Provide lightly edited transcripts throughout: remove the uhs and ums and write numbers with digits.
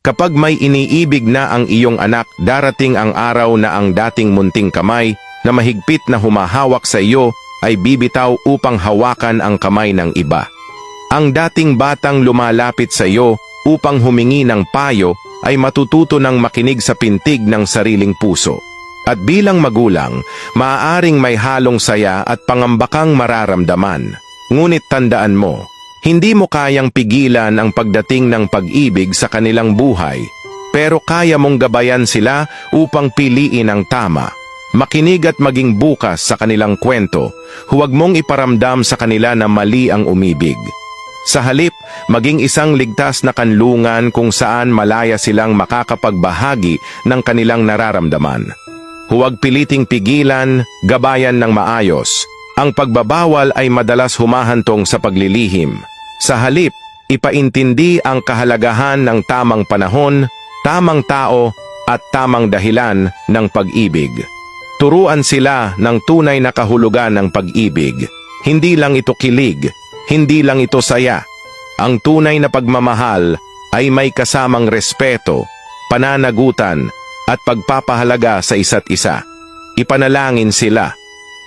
Kapag may iniibig na ang iyong anak, darating ang araw na ang dating munting kamay na mahigpit na humahawak sa iyo ay bibitaw upang hawakan ang kamay ng iba. Ang dating batang lumalapit sa iyo upang humingi ng payo ay matututo ng makinig sa pintig ng sariling puso. At bilang magulang, maaaring may halong saya at pangambakang mararamdaman. Ngunit tandaan mo, hindi mo kayang pigilan ang pagdating ng pag-ibig sa kanilang buhay, pero kaya mong gabayan sila upang piliin ang tama. Makinig at maging bukas sa kanilang kwento. Huwag mong iparamdam sa kanila na mali ang umibig. Sa halip, maging isang ligtas na kanlungan kung saan malaya silang makakapagbahagi ng kanilang nararamdaman. Huwag piliting pigilan, gabayan ng maayos. Ang pagbabawal ay madalas humahantong sa paglilihim. Sa halip, ipaintindi ang kahalagahan ng tamang panahon, tamang tao, at tamang dahilan ng pag-ibig. Turuan sila ng tunay na kahulugan ng pag-ibig. Hindi lang ito kilig, hindi lang ito saya. Ang tunay na pagmamahal ay may kasamang respeto, pananagutan, at pagpapahalaga sa isa't isa. Ipanalangin sila.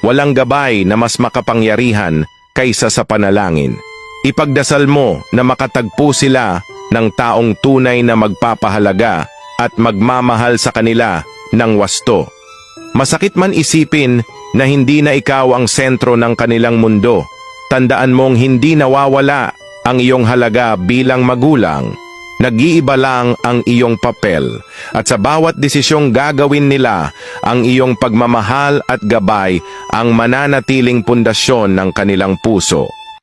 Walang gabay na mas makapangyarihan kaysa sa panalangin. Ipagdasal mo na makatagpo sila ng taong tunay na magpapahalaga at magmamahal sa kanila ng wasto. Masakit man isipin na hindi na ikaw ang sentro ng kanilang mundo. Tandaan mong hindi nawawala ang iyong halaga bilang magulang. Nag-iiba lang ang iyong papel at sa bawat desisyong gagawin nila, ang iyong pagmamahal at gabay ang mananatiling pundasyon ng kanilang puso.